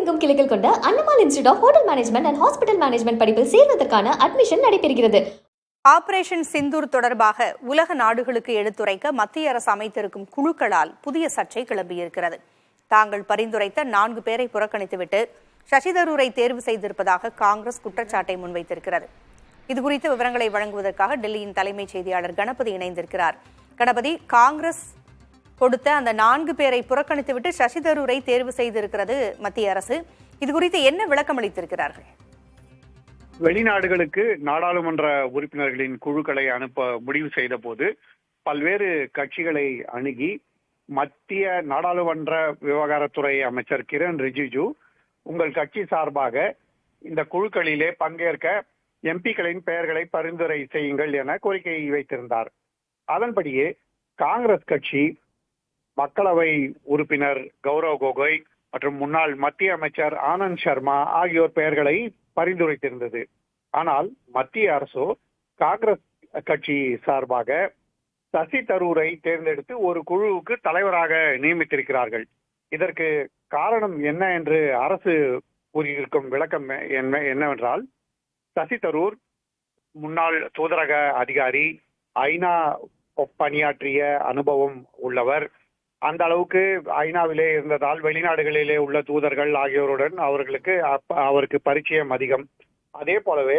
எங்கும் கிளைகள் கொண்ட Annamal institute of hotel management and hospital management படிப்பில் சேர்வதற்கான அட்மிஷன் நடைபெறுகிறது. ஆபரேஷன் சிந்தூர் தொடர்பாக உலக நாடுகளுக்கு எடுத்துரைக்க மத்திய அரசு அமைத்திருக்கும் குழுக்களால் புதிய சர்ச்சை கிளம்பியிருக்கிறது. தாங்கள் பரிந்துரைத்த 4 பேரை புறக்கணித்துவிட்டு சசி தரூரை தேர்வு செய்திருப்பதாக காங்கிரஸ் குற்றச்சாட்டை முன்வைத்திருக்கிறது. இதுகுறித்த விவரங்களை வழங்குவதற்காக டெல்லியின் தலைமைச் செய்தியாளர் கணபதி இணைந்திருக்கிறார். கணபதி, காங்கிரஸ் கொடுத்த அந்த 4 பேரை புறக்கணித்துவிட்டு சசி தரூரை தேர்வு செய்திருக்கிறது மத்திய அரசு. இதுகுறித்து என்ன விளக்கம் அளித்திருக்கிறார்கள்? வெளிநாடுகளுக்கு நாடாளுமன்ற உறுப்பினர்களின் குழுக்களை அனுப்ப முடிவு செய்த போது பல்வேறு கட்சிகளை அணுகி மத்திய நாடாளுமன்ற விவகாரத்துறை அமைச்சர் கிரண் ரிஜிஜு உங்கள் கட்சி சார்பாக இந்த குழுக்களிலே பங்கேற்க எம்பிக்களின் பெயர்களை பரிந்துரை செய்யுங்கள் என கோரிக்கை வைத்திருந்தார். அதன்படியே காங்கிரஸ் கட்சி மக்களவை உறுப்பினர் கௌரவ் கோகோய் மற்றும் முன்னாள் மத்திய அமைச்சர் ஆனந்த் சர்மா ஆகியோர் பெயர்களை பரிந்துரைத்திருந்தது. ஆனால் மத்திய அரசோ காங்கிரஸ் கட்சி சார்பாக சசி தரூரை தேர்ந்தெடுத்து ஒரு குழுவுக்கு தலைவராக நியமித்திருக்கிறார்கள். இதற்கு காரணம் என்ன என்று அரசு கூறியிருக்கும் விளக்கம் என்னவென்றால், சசி தரூர் முன்னாள் தூதரக அதிகாரி, ஐநா பணியாற்றிய அனுபவம் உள்ளவர். அந்த அளவுக்கு ஐநாவிலே இருந்ததால் வெளிநாடுகளிலே உள்ள தூதர்கள் ஆகியோருடன் அவருக்கு பரிச்சயம் அதிகம். அதே போலவே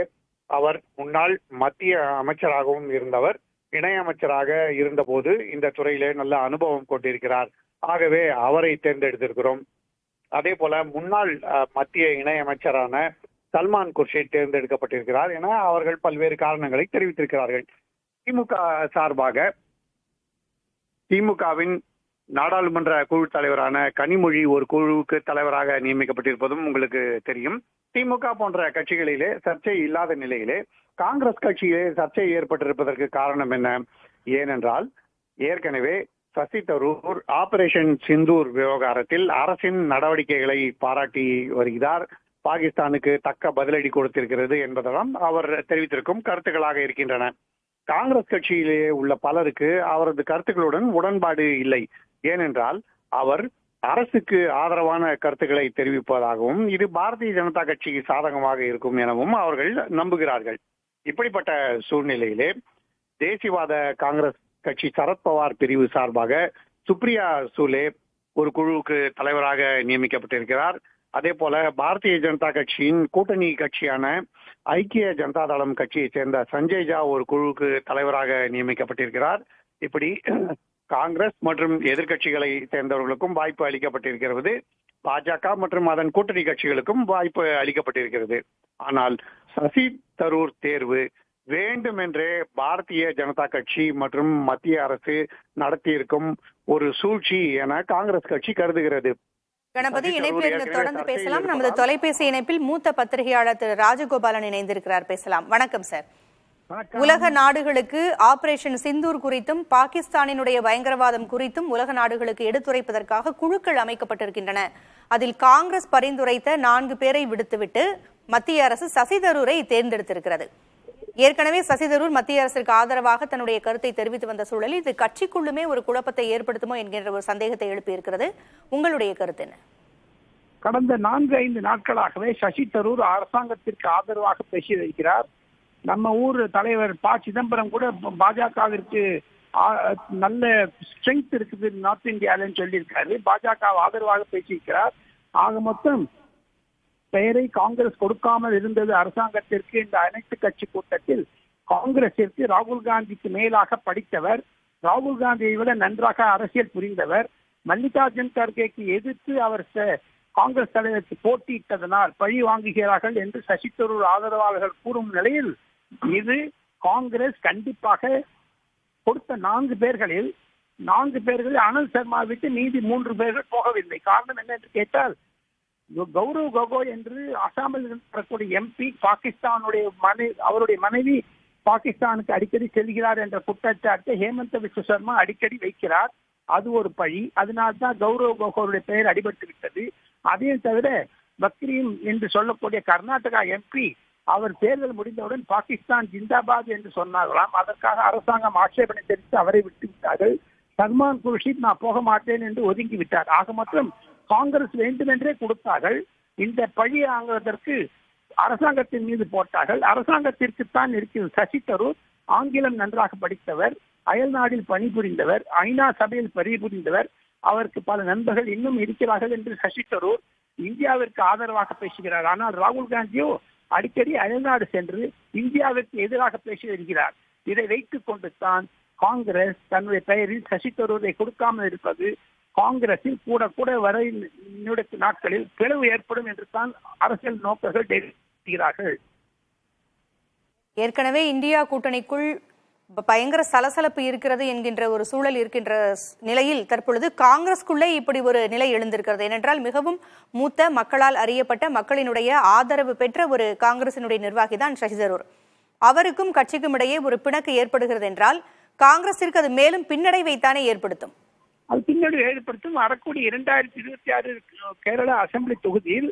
அவர் முன்னாள் மத்திய அமைச்சராகவும் இருந்தவர். இணையமைச்சராக இருந்தபோது இந்த துறையிலே நல்ல அனுபவம் கொண்டிருக்கிறார். ஆகவே அவரை தேர்ந்தெடுத்திருக்கிறோம். அதே போல முன்னாள் மத்திய இணையமைச்சரான சல்மான் குர்ஷித் தேர்ந்தெடுக்கப்பட்டிருக்கிறார் என அவர்கள் பல்வேறு காரணங்களை தெரிவித்திருக்கிறார்கள். திமுக சார்பாக திமுகவின் நாடாளுமன்ற குழு தலைவரான கனிமொழி ஒரு குழுவுக்கு தலைவராக நியமிக்கப்பட்டிருப்பதும் உங்களுக்கு தெரியும். திமுக போன்ற கட்சிகளிலே சர்ச்சை இல்லாத நிலையிலே காங்கிரஸ் கட்சியிலே சர்ச்சை ஏற்பட்டிருப்பதற்கு காரணம் என்ன? ஏனென்றால் ஏற்கனவே சசி தரூர் ஆபரேஷன் சிந்தூர் விவகாரத்தில் அரசின் நடவடிக்கைகளை பாராட்டி வருகிறார். பாகிஸ்தானுக்கு தக்க பதிலடி கொடுத்திருக்கிறது என்பதெல்லாம் அவர் தெரிவித்திருக்கும் கருத்துக்களாக இருக்கின்றன. காங்கிரஸ் கட்சியிலே உள்ள பலருக்கு அவரது கருத்துக்களுடன் உடன்பாடு இல்லை. ஏனென்றால் அவர் அரசுக்கு ஆதரவான கருத்துக்களை தெரிவிப்பதாகவும் இது பாரதிய ஜனதா கட்சிக்கு சாதகமாக இருக்கும் எனவும் அவர்கள் நம்புகிறார்கள். இப்படிப்பட்ட சூழ்நிலையிலே தேசியவாத காங்கிரஸ் கட்சி சரத்பவார் பிரிவு சார்பாக சுப்ரியா சூலே ஒரு குழுவுக்கு தலைவராக நியமிக்கப்பட்டிருக்கிறார். அதே போல பாரதிய ஜனதா கட்சியின் கூட்டணி கட்சியான ஐக்கிய ஜனதா தளம் கட்சியை சேர்ந்த சஞ்சய் ஜா ஒரு குழுவுக்கு தலைவராக நியமிக்கப்பட்டிருக்கிறார். இப்படி காங்கிரஸ் மற்றும் எதிர்கட்சிகளை சேர்ந்தவர்களுக்கும் வாய்ப்பு அளிக்கப்பட்டிருக்கிறது. பாஜக மற்றும் அதன் கூட்டணி கட்சிகளுக்கும் வாய்ப்பு அளிக்கப்பட்டிருக்கிறது. ஆனால் சசி தரூர் தேர்வு வேண்டுமென்றே பாரதிய ஜனதா கட்சி மற்றும் மத்திய அரசு நடத்தியிருக்கும் ஒரு சூழ்ச்சி என காங்கிரஸ் கட்சி கருதுகிறது. கணபதி, இணைப்பில் தொடர்ந்து பேசலாம். நமது தொலைபேசி இணைப்பில் மூத்த பத்திரிகையாளர் திரு ராஜகோபாலன் இணைந்திருக்கிறார். பேசலாம். வணக்கம் சார். உலக நாடுகளுக்கு ஆபரேஷன் சிந்தூர் குறித்தும் பாகிஸ்தானினுடைய பயங்கரவாதம் குறித்தும் உலக நாடுகளுக்கு எடுத்துரைப்பதற்காக குழுக்கள் அமைக்கப்பட்டிருக்கின்றன. அதில் காங்கிரஸ் பரிந்துரைத்த 4 பேரை விடுத்துவிட்டு மத்திய அரசு சசி தரூரை தேர்ந்தெடுத்திருக்கிறது. ஏற்கனவே சசி தரூர் மத்திய அரசிற்கு ஆதரவாக தன்னுடைய கருத்தை தெரிவித்து வந்த சூழலில் இது கட்சிக்குள்ளுமே ஒரு குழப்பத்தை ஏற்படுத்துமோ என்கின்ற ஒரு சந்தேகத்தை எழுப்பியிருக்கிறது. உங்களுடைய கருத்து என்ன? கடந்த 4-5 நாட்களாகவே சசி தரூர் அரசாங்கத்திற்கு ஆதரவாக பேசி வருகிறார். நம்ம ஊர் தலைவர் ப. சிதம்பரம் கூட பாஜகவிற்கு நல்ல ஸ்ட்ரென்த் இருக்குது நார்த் இந்தியாவில்னு சொல்லியிருக்காரு. பாஜக ஆதரவாக பேசியிருக்கிறார். ஆக மொத்தம் பெயரை காங்கிரஸ் கொடுக்காமல் இருந்தது அரசாங்கத்திற்கு. இந்த அனைத்து கட்சி கூட்டத்தில் காங்கிரசிற்கு ராகுல் காந்திக்கு மேலாக படித்தவர், ராகுல் காந்தியை விட நன்றாக அரசியல் புரிந்தவர், மல்லிகார்ஜுன் கர்கேக்கு எதிர்த்து அவர் காங்கிரஸ் தலைவருக்கு போட்டியிட்டதனால் பழி வாங்குகிறார்கள் என்று சசி தரூர் ஆதரவாளர்கள் கூறும் நிலையில் இது காங்கிரஸ் கண்டிப்பாக கொடுத்த 4 பேர்களில் ஆனந்த் சர்மா விட்டு மீதி 3 பேர்கள் போகவில்லை. காரணம் என்ன என்று கேட்டால், கௌரவ் கோகோய் என்று அசாமில் இருக்கக்கூடிய எம்பி அவருடைய மனைவி பாகிஸ்தானுக்கு அடிக்கடி செல்கிறார் என்ற குற்றச்சாட்டை ஹேமந்த விஸ்வ சர்மா அடிக்கடி வைக்கிறார். அது ஒரு பழி. அதனால்தான் கௌரவ் கோகோயுடைய பெயர் அடிபட்டு விட்டது. அதையும் தவிர பக்ரீம் என்று சொல்லக்கூடிய கர்நாடகா எம்பி அவர் தேர்தல் முடிந்தவுடன் பாகிஸ்தான் ஜிந்தாபாத் என்று சொன்னார்களாம். அதற்காக அரசாங்கம் ஆட்சேபனை தெரிவித்து அவரை விட்டு விட்டார்கள். சல்மான் குர்ஷித் நான் போக மாட்டேன் என்று ஒதுங்கி விட்டார். ஆக மொத்தம் காங்கிரஸ் வேண்டுமென்றே கொடுத்தார்கள். இந்த பழி வாங்குவதற்கு அரசாங்கத்தின் மீது போட்டார்கள். அரசாங்கத்திற்குத்தான் இருக்கிறது. சசி தரூர் ஆங்கிலம் நன்றாக படித்தவர், அயல்நாடில் பணிபுரிந்தவர், ஐநா சபையில் பணிபுரிந்தவர், அவருக்கு பல நண்பர்கள் இன்னும் இருக்கிறார்கள் என்று சசி தரூர் இந்தியாவிற்கு ஆதரவாக பேசுகிறார். ஆனால் ராகுல் காந்தியோ அடிக்கடி அயல்நாடு சென்று இந்தியாவிற்கு எதிராக பேசி வருகிறார். இதை வைத்துக் கொண்டு தான் காங்கிரஸ் தன்னுடைய பெயரில் சசி தரூரை கொடுக்காமல் இருப்பது. காங்கிரஸில் கூட கூட வர நாட்களில் பிளவு ஏற்படும் என்று தான் அரசியல் நோக்கர்கள் தெரிவிக்கிறார்கள். ஏற்கனவே இந்தியா கூட்டணிக்குள் பயங்கர சலசலப்பு இருக்கிறது என்கின்ற ஒரு சூழல் இருக்கின்ற நிலையில் தற்பொழுது காங்கிரஸ்குள்ளே இப்படி ஒரு நிலை எழுந்திருக்கிறது. ஏனென்றால் மிகவும் மூத்த மக்களால் அறியப்பட்ட மக்களினுடைய ஆதரவு பெற்ற ஒரு காங்கிரசினுடைய நிர்வாகி தான் சசி தரூர். அவருக்கும் கட்சிக்கும் இடையே ஒரு பிணக்கு ஏற்படுகிறது என்றால் காங்கிரசிற்கு அது மேலும் பின்னடைவைத்தானே ஏற்படுத்தும். அது பின்னடைவு ஏற்படுத்தும். வரக்கூடிய 2026 கேரள அசெம்பிளி தொகுதியில்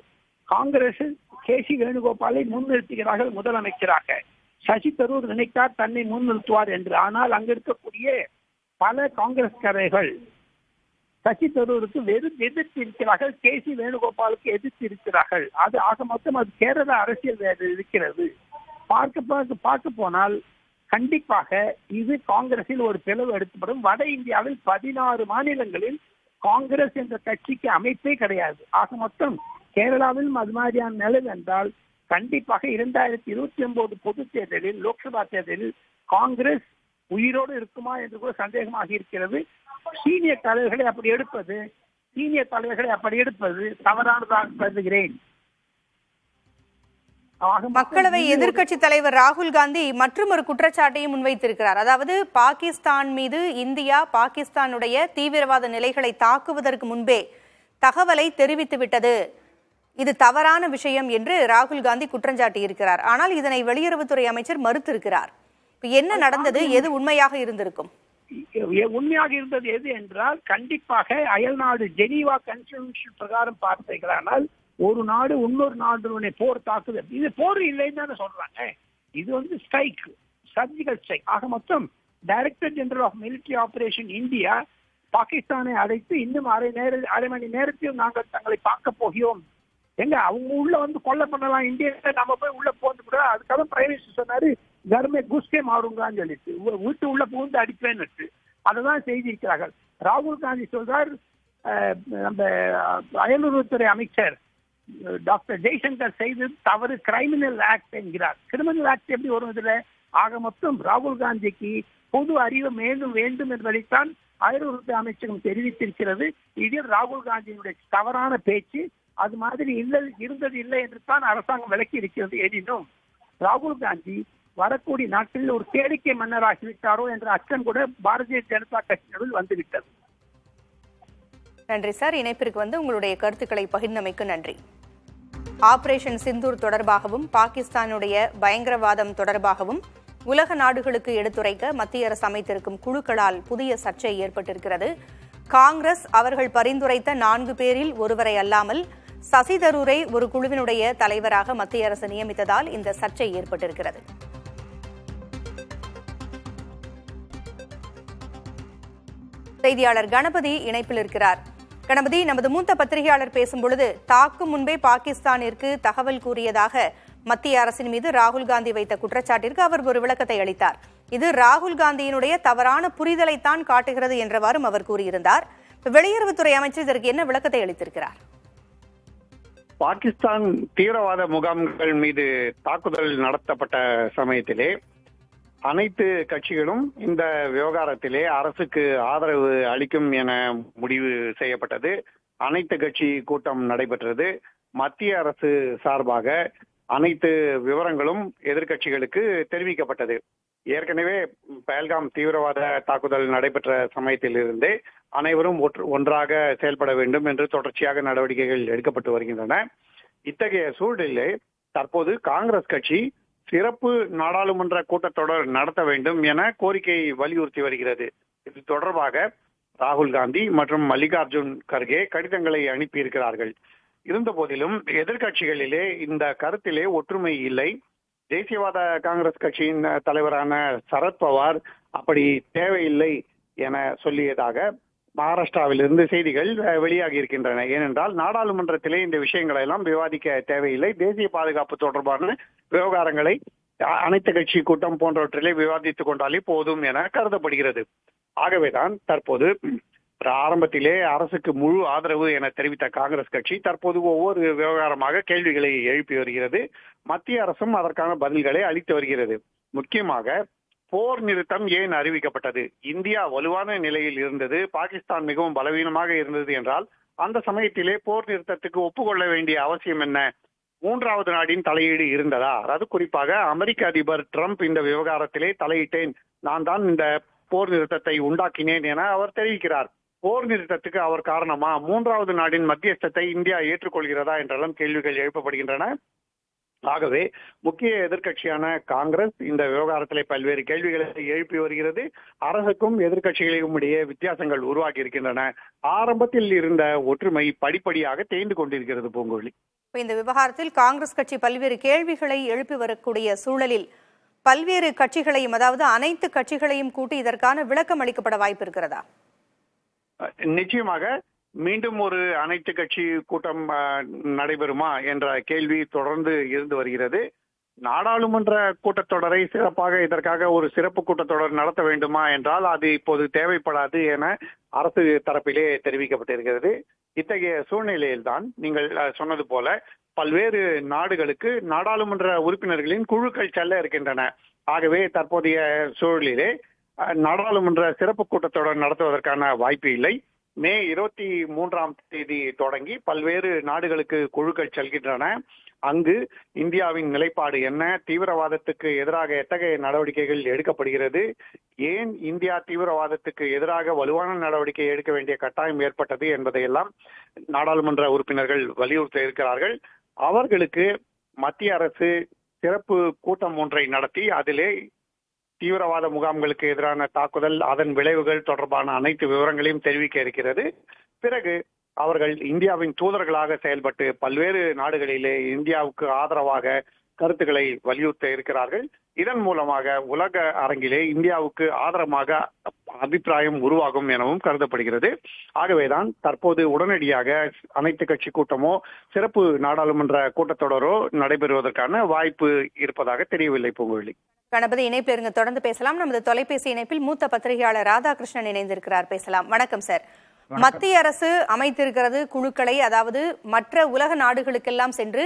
காங்கிரஸ் கே.சி. வேணுகோபாலை முன்னிறுத்துகிறார்கள் முதலமைச்சராக. சசி தரூர் நினைத்தார் தன்னை முன்னிறுத்துவார் என்று. ஆனால் அங்க இருக்கக்கூடிய பல காங்கிரஸ்காரர்கள் சசி தரூருக்கு வெறும் எதிர்த்து இருக்கிறார்கள், கே.சி. வேணுகோபாலுக்கு எதிர்த்து இருக்கிறார்கள். அது ஆக மொத்தம் அது கேரள அரசியல் இருக்கிறது. பார்க்க போனால் கண்டிப்பாக இது காங்கிரஸில் ஒரு பிளவு எடுக்கப்படும். வட இந்தியாவில் 16 மாநிலங்களில் காங்கிரஸ் என்ற கட்சிக்கு அமைப்பே கிடையாது. ஆக மொத்தம் கேரளாவிலும் அது மாதிரியான நிலை என்றால் கண்டிப்பாக 2029 பொது தேர்தலில், லோக்சபா தேர்தலில் காங்கிரஸ் உயிரோடு இருக்குமா என்று கூட சந்தேகமாக இருக்கிறது. சீனியர் தலைவர்களை அப்படி எடுப்பது தவறானதாக கருதுகிறேன். மக்களவை எதிர்க்கட்சி தலைவர் ராகுல் காந்தி மற்றும் ஒரு குற்றச்சாட்டையும் முன்வைத்திருக்கிறார். அதாவது பாகிஸ்தான் மீது இந்தியா பாகிஸ்தானுடைய தீவிரவாத நிலைகளை தாக்குவதற்கு முன்பே தகவலை தெரிவித்து விட்டது, இது தவறான விஷயம் என்று ராகுல் காந்தி குற்றஞ்சாட்டி இருக்கிறார். ஆனால் இதனை வெளியுறவுத்துறை அமைச்சர் மறுத்திருக்கிறார். என்ன நடந்தது? எது உண்மையாக இருந்திருக்கும்? உண்மையாக இருந்தது எது என்றால் கண்டிப்பாக அயல்நாடு ஜெனீவா கன்வென்ஷன் பிரகாரம் பார்த்தீர்களானால் ஒரு நாடு இன்னொரு நாடு போர் தாக்குதல், இது போர் இல்லைன்னு தானே சொல்றாங்க. இது வந்து ஸ்ட்ரைக், சர்ஜிக்கல் ஸ்ட்ரைக். ஆக மொத்தம் director general of military operation India பாகிஸ்தானை அழைத்து இன்னும் அரை மணி நேரத்தில் நாங்கள் தங்களை பார்க்க போகிறோம். எங்க அவங்க உள்ள வந்து கொல்ல பண்ணலாம், இந்தியா நம்ம போய் உள்ள போந்து கூட. அதுக்காக பிரைம் மினிஸ்டர் சொன்னாரு கர்மே குஸ்கே மாறுங்கான்னு சொல்லிட்டு, வீட்டு உள்ள புகுந்து அடிப்பேன்னு. அதைதான் செய்திருக்கிறார்கள். ராகுல் காந்தி சொல்றார், நம்ம அயலுறவுத்துறை அமைச்சர் டாக்டர் ஜெய்சங்கர் செய்தது தவறு, கிரிமினல் ஆக்ட் என்கிறார். கிரிமினல் ஆக்ட் எப்படி வரும் இதுல? ஆக மொத்தம் ராகுல் காந்திக்கு பொது அறிவு மேலும் வேண்டும் என்பதைத்தான் அயலுறவுத்துறை அமைச்சகம் தெரிவித்திருக்கிறது. இதில் ராகுல் காந்தியினுடைய தவறான பேச்சு அது மாதிரி இருந்தது இல்லை என்று தான் அரசாங்கம் விளக்கி இருக்கிறது. எனினும் ராகுல் காந்தி வரக்கூடிய நாட்களில் ஒரு கேளிக்கை மன்னராகிவிட்டாரோ என்ற அச்சம் கூட பாரதிய ஜனதா கட்சியினுள் வந்துவிட்டது. நன்றி சார். இணைப்பிற்கு வந்து உங்களுடைய கருத்துக்களை பகிர்ந்தமைக்கு நன்றி. ஆபரேஷன் சிந்தூர் தொடர்பாகவும் பாகிஸ்தானுடைய பயங்கரவாதம் தொடர்பாகவும் உலக நாடுகளுக்கு எடுத்துரைக்க மத்திய அரசு அமைத்திருக்கும் குழுக்களால் புதிய சர்ச்சை ஏற்பட்டிருக்கிறது. காங்கிரஸ் அவர்கள் பரிந்துரைத்த 4 பேரில் ஒருவரை அல்லாமல் சசி தரூரை ஒரு குழுவினுடைய தலைவராக மத்திய அரசு நியமித்ததால் இந்த சர்ச்சை ஏற்பட்டிருக்கிறது. செய்தியாளர் கணபதி இணைப்பில் இருக்கிறார். கணபதி, நமது மூத்த பத்திரிகையாளர் பேசும்பொழுது தாக்கும் முன்பே பாகிஸ்தானிற்கு தகவல் கூறியதாக மத்திய அரசின் மீது ராகுல் காந்தி வைத்த குற்றச்சாட்டிற்கு அவர் ஒரு விளக்கத்தை அளித்தார். இது ராகுல் காந்தியினுடைய தவறான புரிதலைத்தான் காட்டுகிறது என்றவாறும் அவர் கூறியிருந்தார். வெளியுறவுத்துறை அமைச்சர் இதற்கு என்ன விளக்கத்தை அளித்திருக்கிறார்? பாகிஸ்தான் தீவிரவாத முகாம்கள் மீது தாக்குதல் நடத்தப்பட்ட சமயத்திலே அனைத்து கட்சிகளும் இந்த விவகாரத்திலே அரசுக்கு ஆதரவு அளிக்கும் என முடிவு செய்யப்பட்டது. அனைத்து கட்சி கூட்டம் நடைபெற்றது. மத்திய அரசு சார்பாக அனைத்து விவரங்களும் எதிர்கட்சிகளுக்கு தெரிவிக்கப்பட்டது. ஏற்கனவே பஹல்காம் தீவிரவாத தாக்குதல் நடைபெற்ற சமயத்திலிருந்தே அனைவரும் ஒன்றாக செயல்பட வேண்டும் என்று தொடர்ச்சியாக நடவடிக்கைகள் எடுக்கப்பட்டு வருகின்றன. இத்தகைய சூழலிலே தற்போது காங்கிரஸ் கட்சி சிறப்பு நாடாளுமன்ற கூட்டத்தொடர் நடத்த வேண்டும் என கோரிக்கை வலியுறுத்தி வருகிறது. இது தொடர்பாக ராகுல் காந்தி மற்றும் மல்லிகார்ஜுன் கர்கே கடிதங்களை அனுப்பியிருக்கிறார்கள். இருந்த போதிலும் எதிர்கட்சிகளிலே இந்த கருத்திலே ஒற்றுமை இல்லை. தேசியவாத காங்கிரஸ் கட்சியின் தலைவரான சரத்பவார் அப்படி தேவையில்லை என சொல்லியதாக மகாராஷ்டிராவிலிருந்து செய்திகள் வெளியாகி இருக்கின்றன. ஏனென்றால் நாடாளுமன்றத்திலே இந்த விஷயங்களை எல்லாம் விவாதிக்க தேவையில்லை. தேசிய பாதுகாப்பு தொடர்பான விவகாரங்களை அனைத்து கட்சி கூட்டம் போன்றவற்றிலே விவாதித்துக் கொண்டாலே போதும் என கருதப்படுகிறது. ஆகவேதான் தற்போது ஆரம்பத்திலே அரசுக்கு முழு ஆதரவு என தெரிவித்த காங்கிரஸ் கட்சி தற்போது ஒவ்வொரு விவகாரமாக கேள்விகளை எழுப்பி வருகிறது. மத்திய அரசும் அதற்கான பதில்களை அளித்து வருகிறது. முக்கியமாக போர் நிறுத்தம் ஏன் அறிவிக்கப்பட்டது? இந்தியா வலுவான நிலையில் இருந்தது, பாகிஸ்தான் மிகவும் பலவீனமாக இருந்தது என்றால் அந்த சமயத்திலே போர் நிறுத்தத்துக்கு ஒப்புக்கொள்ள வேண்டிய அவசியம் என்ன? மூன்றாவது நாடின் தலையீடு இருந்ததா? அதாவது குறிப்பாக அமெரிக்க அதிபர் ட்ரம்ப் இந்த விவகாரத்திலே தலையிட்டேன், நான் தான் இந்த போர் நிறுத்தத்தை உண்டாக்கினேன் என அவர் தெரிவிக்கிறார். போர் நிறுத்தத்துக்கு அவர் காரணமா? மூன்றாவது நாடின் மத்தியஸ்தத்தை இந்தியா ஏற்றுக்கொள்கிறதா என்றெல்லாம் கேள்விகள் எழுப்பப்படுகின்றன. ஆகவே முக்கிய எதிர்க்கட்சியான காங்கிரஸ் இந்த விவகாரத்திலே பல்வேறு கேள்விகளை எழுப்பி வருகிறது. அரசுக்கும் எதிர்க்கட்சிகளுக்கும் இடையே வித்தியாசங்கள் உருவாகி இருக்கின்றன. ஆரம்பத்தில் இருந்த ஒற்றுமை படிப்படியாக தேய்ந்து கொண்டிருக்கிறது. பூங்கொழி, இந்த விவகாரத்தில் காங்கிரஸ் கட்சி பல்வேறு கேள்விகளை எழுப்பி வரக்கூடிய சூழலில் பல்வேறு கட்சிகளையும், அதாவது அனைத்து கட்சிகளையும் கூட்டி இதற்கான விளக்கம் அளிக்கப்பட வாய்ப்பு இருக்கிறதா? நிச்சயமாக மீண்டும் ஒரு அனைத்து கட்சி கூட்டம் நடைபெறுமா என்ற கேள்வி தொடர்ந்து இருந்து வருகிறது. நாடாளுமன்ற கூட்டத்தொடரை சிறப்பாக இதற்காக ஒரு சிறப்பு கூட்டத்தொடர் நடத்த வேண்டுமா என்றால் அது இப்போது தேவைப்படாது என அரசு தரப்பிலே தெரிவிக்கப்பட்டிருக்கிறது. இத்தகைய சூழ்நிலையில்தான் நீங்கள் சொன்னது போல பல்வேறு நாடுகளுக்கு நாடாளுமன்ற உறுப்பினர்களின் குழுக்கள் செல்ல இருக்கின்றன. ஆகவே தற்போதைய சூழலிலே நாடாளுமன்ற சிறப்பு கூட்டத்தொடர் நடத்துவதற்கான வாய்ப்பு இல்லை. மே 23 தொடங்கி பல்வேறு நாடுகளுக்கு குழுக்கள் செல்கின்றன. அங்கு இந்தியாவின் நிலைப்பாடு என்ன, தீவிரவாதத்துக்கு எதிராக எத்தகைய நடவடிக்கைகள் எடுக்கப்படுகிறது, ஏன் இந்தியா தீவிரவாதத்துக்கு எதிராக வலுவான நடவடிக்கை எடுக்க வேண்டிய கட்டாயம் ஏற்பட்டது என்பதையெல்லாம் நாடாளுமன்ற உறுப்பினர்கள் வலியுறுத்த இருக்கிறார்கள். அவர்களுக்கு மத்திய அரசு சிறப்பு கூட்டம் ஒன்றை நடத்தி அதிலே தீவிரவாத முகாம்களுக்கு எதிரான தாக்குதல், அதன் விளைவுகள் தொடர்பான அனைத்து விவரங்களையும் தெரிவிக்க இருக்கிறது. பிறகு அவர்கள் இந்தியாவின் தூதர்களாக செயல்பட்டு பல்வேறு நாடுகளிலே இந்தியாவுக்கு ஆதரவாக கருத்துக்களை வலியுறுத்த இருக்கிறார்கள். இதன் மூலமாக உலக அரங்கிலே இந்தியாவுக்கு ஆதரவாக அபிப்பிராயம் உருவாகும் எனவும் கருதப்படுகிறது. ஆகவேதான் தற்போது உடனடியாக அனைத்து கட்சி கூட்டமோ சிறப்பு நாடாளுமன்ற கூட்டத்தொடரோ நடைபெறுவதற்கான வாய்ப்பு இருப்பதாக தெரியவில்லை. பூங்குழலி, கணபதி இணைப்பில் இருங்க, தொடர்ந்து பேசலாம். நமது தொலைபேசி இணைப்பில் மூத்த பத்திரிகையாளர் ராதாகிருஷ்ணன் இணைந்திருக்கிறார், பேசலாம். வணக்கம் சார். மத்திய அரசு அமைத்திருக்கிறது குழுக்களை, அதாவது மற்ற உலக நாடுகளுக்கெல்லாம் சென்று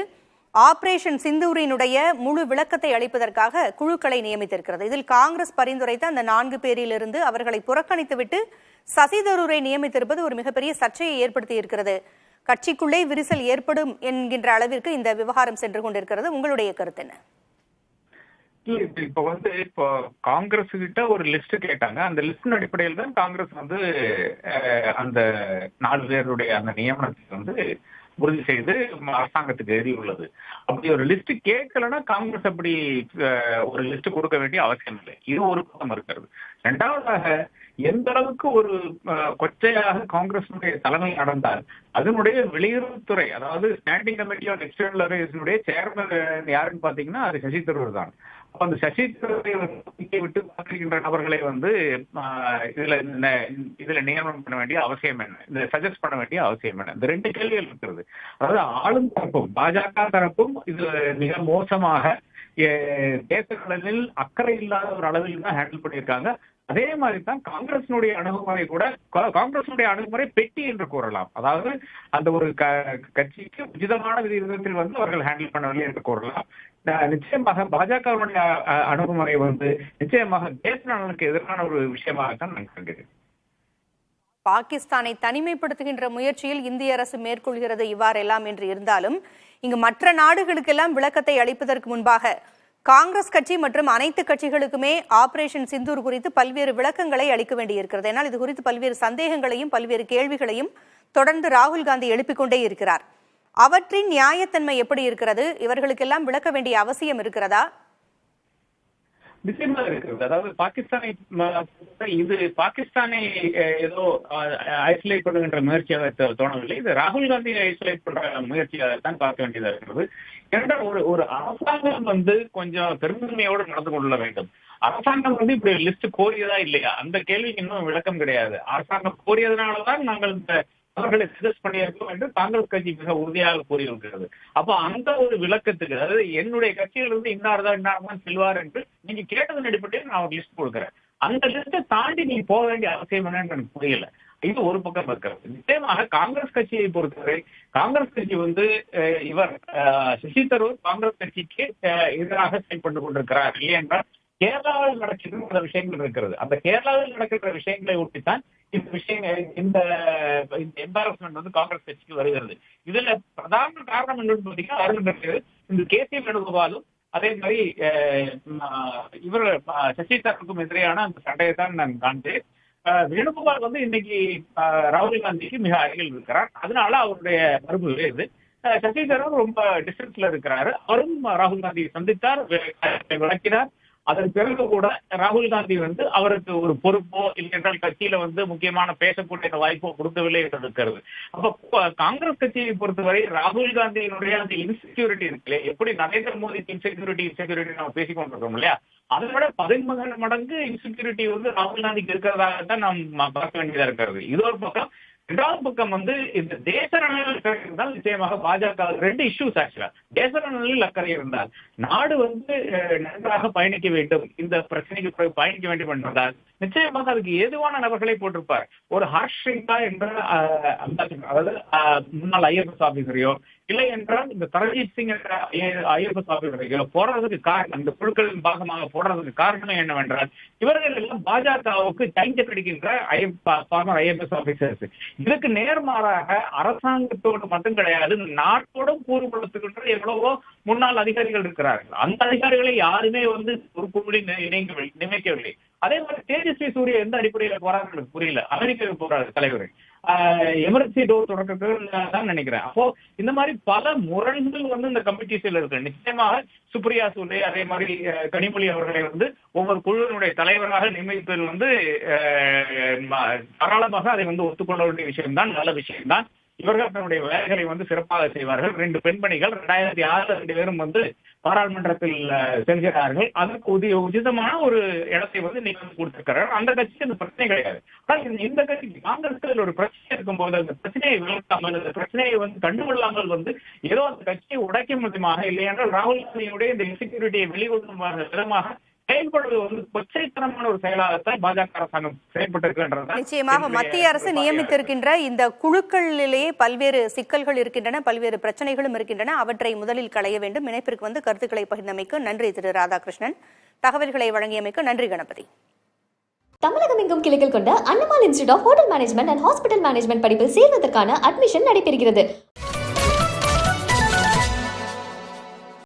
ஆபரேஷன் சிந்தூரினுடைய முழு விளக்கத்தை அளிப்பதற்காக குழுக்களை நியமித்திருக்கிறது. இதில் காங்கிரஸ் பரிந்துரைத்த அந்த 4 பேரிலிருந்து அவர்களை புறக்கணித்துவிட்டு சசி தரூரை நியமித்திருப்பது ஒரு மிகப்பெரிய சர்ச்சையை ஏற்படுத்தி இருக்கிறது. கட்சிக்குள்ளே விரிசல் ஏற்படும் என்கின்ற அளவிற்கு இந்த விவகாரம் சென்று கொண்டிருக்கிறது. உங்களுடைய கருத்து என்ன? இப்போ காங்கிரஸ் கிட்ட ஒரு லிஸ்ட் கேட்டாங்க. அந்த லிஸ்டின் அடிப்படையில் தான் காங்கிரஸ் அந்த 4 பேருடைய அந்த நியமனத்தை உறுதி செய்து அரசாங்கத்துக்கு எழுதியுள்ளது. அப்படி ஒரு லிஸ்ட் கேட்கலன்னா காங்கிரஸ் அப்படி ஒரு லிஸ்ட் கொடுக்க வேண்டிய அவசியம் இல்லை. இது ஒரு பக்கம் இருக்கிறது. இரண்டாவதாக, எந்த அளவுக்கு ஒரு கொச்சையாக காங்கிரஸுடைய தலைமை நடந்தால் அதனுடைய வெளியுறவுத்துறை, அதாவது ஸ்டாண்டிங் கமிட்டி ஆன் எக்ஸ்டர்னல் அஃபேர்ஸுடைய சேர்மன் யாருன்னு பாத்தீங்கன்னா அது சசி தரூர் தான். அப்ப அந்த சசி தரூரை விட்டு பார்க்கின்ற நபர்களை இதுல நியமனம் பண்ண வேண்டிய அவசியம் என்ன, இந்த சஜஸ்ட் பண்ண வேண்டிய அவசியம் என்ன, இந்த 2 கேள்விகள் இருக்கிறது. அதாவது ஆளும் தரப்பும் பாஜக தரப்பும் இது மிக மோசமாக தேசங்களில் அக்கறை இல்லாத ஒரு அளவில் தான் ஹேண்டில் பண்ணியிருக்காங்க. அதே மாதிரி தான் காங்கிரசினுடைய அணுகுமுறை கூட, காங்கிரசினுடைய அணுகுமுறை பெட்டி என்று கூறலாம். அதாவது அந்த ஒரு கட்சிக்கு உச்சிதமான விதத்தில் அவர்கள் ஹேண்டில் பண்ணவில்லை என்று கூறலாம். நிச்சயமாக பாஜகவுடைய அணுகுமுறை நிச்சயமாக தேச நலனுக்கு எதிரான ஒரு விஷயமாகத்தான் நான் கருதுகிறேன். பாகிஸ்தானை தனிமைப்படுத்துகின்ற முயற்சியில் இந்திய அரசு மேற்கொள்கிறது இவ்வாறெல்லாம் என்று இருந்தாலும், இங்கு மற்ற நாடுகளுக்கெல்லாம் விளக்கத்தை அளிப்பதற்கு முன்பாக காங்கிரஸ் கட்சி மற்றும் அனைத்து கட்சிகளுக்குமே ஆபரேஷன் சிந்தூர் குறித்து பல்வேறு விளக்கங்களை அளிக்க வேண்டியிருக்கிறது. ஏனால் இது குறித்து பல்வேறு சந்தேகங்களையும் பல்வேறு கேள்விகளையும் தொடர்ந்து ராகுல் காந்தி எழுப்பிக் கொண்டே இருக்கிறார். அவற்றின் நியாயத்தன்மை எப்படி இருக்கிறது? இவர்களுக்கெல்லாம் விளக்க வேண்டிய அவசியம் இருக்கிறதா? நிச்சயமா இருக்கிறது. அதாவது பாகிஸ்தானை ஏதோ ஐசோலேட் பண்ணுகின்ற முயற்சியாக தோணவில்லை. இது ராகுல் காந்தி ஐசோலேட் பண்ற முயற்சியாகத்தான் பார்க்க வேண்டியதா இருக்கிறது. ஏனென்றால் ஒரு அரசாங்கம் கொஞ்சம் பெரும்பான்மையோடு நடந்து கொள்ள வேண்டும். அரசாங்கம் வந்து இப்படி லிஸ்ட் கோரியதா இல்லையா, அந்த கேள்விக்கு இன்னும் விளக்கம் கிடையாது. அரசாங்கம் கோரியதுனாலதான் நாங்கள் இந்த அவர்களை சஜஸ்ட் பண்ணியிருக்கோம் என்று காங்கிரஸ் கட்சி மிக உறுதியாக கூறியிருக்கிறது. அப்போ அந்த ஒரு விளக்கத்துக்கு, அதாவது என்னுடைய கட்சியிலிருந்து இன்னார்தான் செல்வார் என்று நீங்க கேட்டதன் அடிப்படையில் நான் ஒரு லிஸ்ட் கொடுக்குறேன். அந்த லிஸ்ட்டை தாண்டி நீங்க போக வேண்டிய அவசியம் என்னன்னு எனக்கு புரியல. இது ஒரு பக்கம் இருக்கிறது. நிச்சயமாக காங்கிரஸ் கட்சியை பொறுத்தவரை காங்கிரஸ் கட்சி வந்து இவர் சசி தரூர் காங்கிரஸ் கட்சிக்கு எதிராக செயல்பட்டு கொண்டிருக்கிறார். இல்லை என்றால் கேரளாவில் நடக்கின்ற சில விஷயங்கள் இருக்கிறது. அந்த கேரளாவில் நடக்கின்ற விஷயங்களை ஒட்டித்தான் இந்த விஷயங்கள், இந்த எம்பாரஸ்மெண்ட் வந்து காங்கிரஸ் கட்சிக்கு வருகிறது. இதுல பிரதான காரணம் என்னன்னு பார்த்தீங்கன்னா அருண் இந்த கேசி வேணுகோபாலும் அதே மாதிரி இவர் சசி தரூருக்கும் எதிரான அந்த சண்டையை தான் நான் காண்பேன். வேணுகோபால் வந்து இன்னைக்கு ராகுல் காந்திக்கு மிக அருகில் இருக்கிறார். அதனால அவருடைய மறுப்பு வேறு. சசி தரூர் ரொம்ப டிஸ்டன்ஸ்ல இருக்கிறாரு. அவரும் ராகுல் காந்தியை சந்தித்தார், விளக்கினார். அதன் பிறகு கூட ராகுல் காந்தி வந்து அவருக்கு ஒரு பொறுப்போ இல்லை என்றால் கட்சியில வந்து முக்கியமான பேசக்கூடிய வாய்ப்போ கொடுக்கவில்லை என்று இருக்கிறது. அப்ப காங்கிரஸ் கட்சியை பொறுத்தவரை ராகுல் காந்தியினுடைய அந்த இன்செக்யூரிட்டி இருக்குல்ல, எப்படி நரேந்திர மோடிக்கு இன்செக்யூரிட்டி நம்ம பேசிக் கொண்டிருக்கோம் இல்லையா, அதை விட 13 மடங்கு இன்செக்யூரிட்டி வந்து ராகுல் காந்திக்கு இருக்கிறதாக தான் நாம் பார்க்க வேண்டியதா இருக்கிறது. இது ஒரு பக்கம். இரண்டாவது பக்கம் வந்து இந்த தேச நலனில் அக்கறை இருந்தால் நிச்சயமாக பாஜக 2 இஷ்யூஸ் ஆக்சுவலா. தேச நலனில் அக்கறை இருந்தால் நாடு வந்து நன்றாக பயணிக்க வேண்டும், இந்த பிரச்சனைக்கு பயணிக்க வேண்டும் என்றால் நிச்சயமாக அதுக்கு ஏதுவான நபர்களை போட்டிருப்பார். ஒரு ஹர்ஷ் சிங்கா என்ற அதாவது முன்னாள் IFS ஆபீசரையோ இல்லை என்றால் இந்த தரஜித் சிங் என்ற IFS ஆபீசரையோ போடுறதுக்கு காரணம், இந்த குழுக்களின் பாகமாக போடுறதுக்கு காரணம் என்னவென்றால் இவர்கள் எல்லாம் பாஜகவுக்கு டைஞ்ச கிடைக்கின்ற IFS ஆபீசர்ஸ். இதுக்கு நேர்மாறாக அரசாங்கத்தோடு மட்டும் கிடையாது, நாட்டோடும் கூறுபடுத்துகின்ற எவ்வளவோ முன்னாள் அதிகாரிகள் இருக்கிறார்கள். அந்த அதிகாரிகளை யாருமே வந்து ஒரு குழுவில் நியமிக்கவில்லை. அதே மாதிரி தேஜஸ்வி சூர்யா எந்த அடிப்படையில போறாங்க புரியல. அமெரிக்காவுக்கு போறாரு தலைவர், எமர்ஜென்சி டோர் தொடக்கத்துக்கு தான் நினைக்கிறேன். அப்போ இந்த மாதிரி பல முரண்கள் வந்து இந்த கமிட்டிஸ்ல இருக்கு. நிச்சயமாக சுப்ரியா சூலே அதே மாதிரி கனிமொழி அவர்களை வந்து ஒவ்வொரு குழுவினுடைய தலைவராக நியமிப்பதில் வந்து தாராளமாக அதை வந்து ஒத்துக்கொள்ள வேண்டிய விஷயம்தான், நல்ல விஷயம்தான். இவர்கள் தன்னுடைய வேலைகளை வந்து சிறப்பாக செய்வார்கள். 2 பெண்மணிகள் 2006 2 பேரும் வந்து பாராளுமன்றத்தில் செல்கிறார்கள். அதற்கு உச்சிதமான ஒரு இடத்தை வந்து நீங்க வந்து கொடுத்திருக்கிறார். அந்த கட்சிக்கு அந்த பிரச்சனை கிடையாது. ஆனால் இந்த கட்சிக்கு காங்கிரஸ் ஒரு பிரச்சனை இருக்கும்போது அந்த பிரச்சனையை விளக்காமல், அந்த பிரச்சனையை வந்து கண்டுகொள்ளாமல் வந்து ஏதோ அந்த கட்சியை உடைக்கும் விதமாக, இல்லை என்றால் ராகுல் காந்தியுடைய இந்த இன்செக்யூரிட்டியை வெளிக்கொள்ளும் விதமாக செயல்படுவது வந்து கொச்சைத்தனமான ஒரு செயலாகத்தான் பாஜக அரசாங்கம் செயல்பட்டிருக்கின்றது. நிச்சயமாக மத்திய அரசு நியமித்திருக்கின்ற இந்த குழுக்களிலேயே பல்வேறு சிக்கல்கள் இருக்கின்றன, பல்வேறு பிரச்சனைகளும் இருக்கின்றன. அவற்றை முதலில் களைய வேண்டும். இணைப்பிற்கு வந்து கருத்துக்களை பகிர்ந்தமைக்கு நன்றி திரு ராதாகிருஷ்ணன். தகவல்களை வழங்கியமைக்கு நன்றி கணபதி. தமிழகம் எங்கும் கிளைகள் கொண்ட Annamal institute of hotel management and hospital management படிப்பில் சேர்வதற்கான அட்மிஷன் நடைபெறுகிறது.